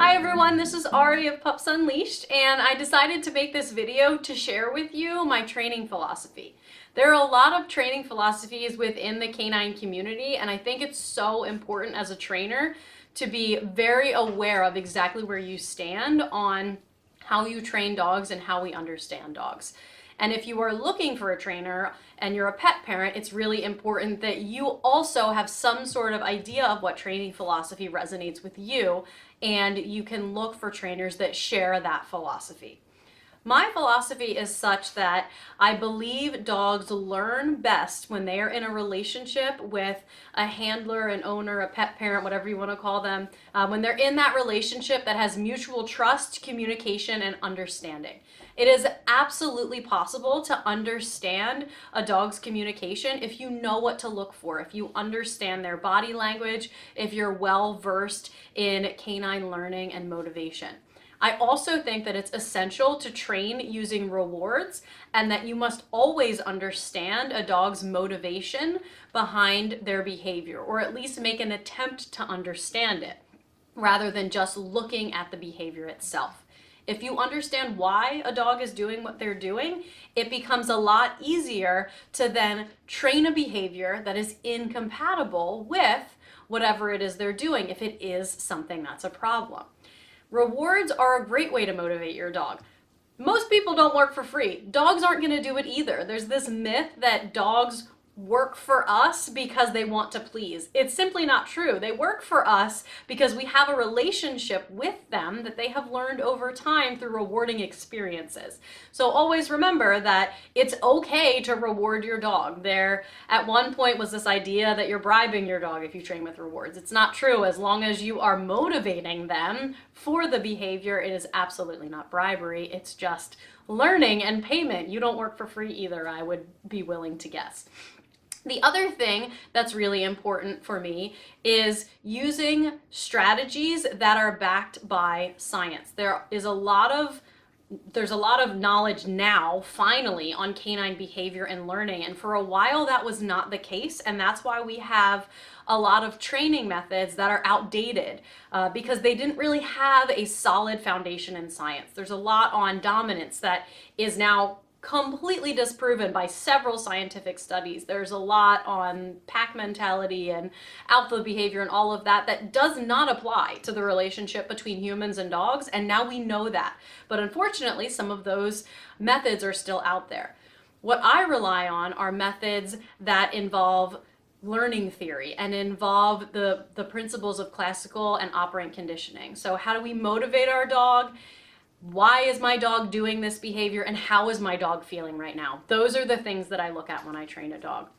Hi everyone, this is Ari of Pups Unleashed, and I decided to make this video to share with you my training philosophy. There are a lot of training philosophies within the canine community, and I think it's so important as a trainer to be very aware of exactly where you stand on how you train dogs and how we understand dogs. And if you are looking for a trainer and you're a pet parent, it's really important that you also have some sort of idea of what training philosophy resonates with you, and you can look for trainers that share that philosophy. My philosophy is such that I believe dogs learn best when they are in a relationship with a handler, an owner, a pet parent, whatever you want to call them, when they're in that relationship that has mutual trust, communication, and understanding. It is absolutely possible to understand a dog's communication if you know what to look for, if you understand their body language, if you're well versed in canine learning and motivation. I also think that it's essential to train using rewards, and that you must always understand a dog's motivation behind their behavior, or at least make an attempt to understand it, rather than just looking at the behavior itself. If you understand why a dog is doing what they're doing, it becomes a lot easier to then train a behavior that is incompatible with whatever it is they're doing, if it is something that's a problem. Rewards are a great way to motivate your dog. Most people don't work for free. Dogs aren't going to do it either. There's this myth that dogs work for us because they want to please. It's simply not true. They work for us because we have a relationship with them that they have learned over time through rewarding experiences. So always remember that it's okay to reward your dog. There at one point was this idea that you're bribing your dog if you train with rewards. It's not true. As long as you are motivating them for the behavior, it is absolutely not bribery. It's just learning and payment. You don't work for free either, I would be willing to guess. The other thing that's really important for me is using strategies that are backed by science. There's a lot of knowledge now, finally, on canine behavior and learning, and for a while that was not the case, and that's why we have a lot of training methods that are outdated, because they didn't really have a solid foundation in science. There's a lot on dominance that is now completely disproven by several scientific studies. There's a lot on pack mentality and alpha behavior and all of that that does not apply to the relationship between humans and dogs, and now we know that. But unfortunately, some of those methods are still out there. What I rely on are methods that involve learning theory and involve the principles of classical and operant conditioning. So how do we motivate our dog? Why is my dog doing this behavior, and how is my dog feeling right now? Those are the things that I look at when I train a dog.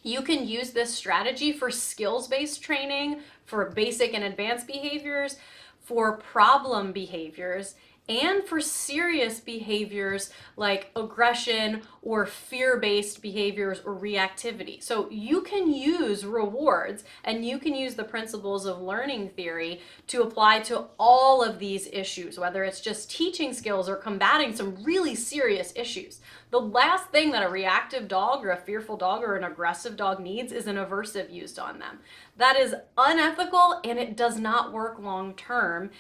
You can use this strategy for skills-based training, for basic and advanced behaviors, for problem behaviors, and for serious behaviors like aggression or fear-based behaviors or reactivity. So you can use rewards and you can use the principles of learning theory to apply to all of these issues, whether it's just teaching skills or combating some really serious issues. The last thing that a reactive dog or a fearful dog or an aggressive dog needs is an aversive used on them. That is unethical, and it does not work long term,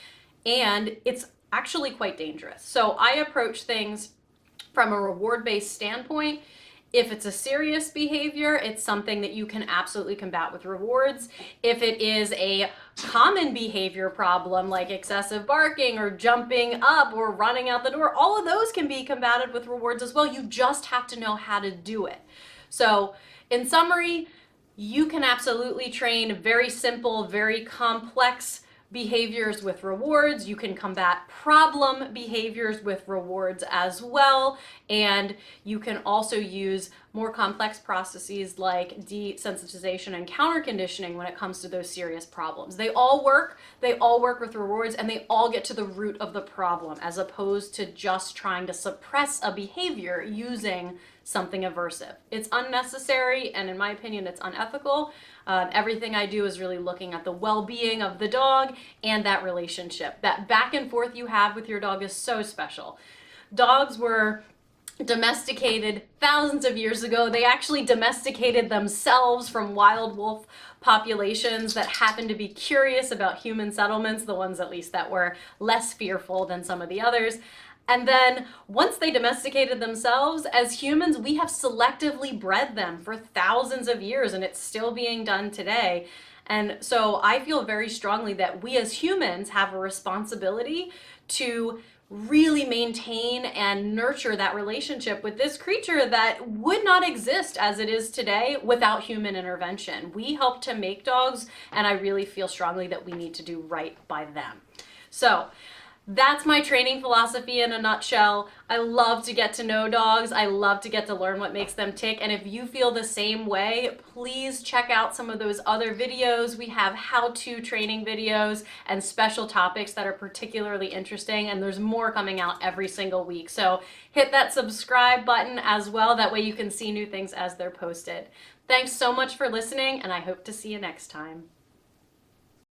and it's actually quite dangerous. So I approach things from a reward-based standpoint. If it's a serious behavior, it's something that you can absolutely combat with rewards. If it is a common behavior problem like excessive barking or jumping up or running out the door, all of those can be combated with rewards as well. You just have to know how to do it. So in summary, you can absolutely train very simple, very complex behaviors with rewards. You can combat problem behaviors with rewards as well, and you can also use more complex processes like desensitization and counter conditioning when it comes to those serious problems. They all work with rewards, and they all get to the root of the problem, as opposed to just trying to suppress a behavior using something aversive. It's unnecessary, and in my opinion, it's unethical. Everything I do is really looking at the well-being of the dog and that relationship. That back and forth you have with your dog is so special. Dogs were domesticated thousands of years ago. They actually domesticated themselves from wild wolf populations that happened to be curious about human settlements, the ones at least that were less fearful than some of the others. And then once they domesticated themselves, as humans, we have selectively bred them for thousands of years, and it's still being done today. And so I feel very strongly that we as humans have a responsibility to really maintain and nurture that relationship with this creature that would not exist as it is today without human intervention. We help to make dogs, and I really feel strongly that we need to do right by them. So that's my training philosophy in a nutshell. I love to get to know dogs. I love to get to learn what makes them tick. And if you feel the same way, please check out some of those other videos. We have how-to training videos and special topics that are particularly interesting. And there's more coming out every single week. So hit that subscribe button as well. That way you can see new things as they're posted. Thanks so much for listening, and I hope to see you next time.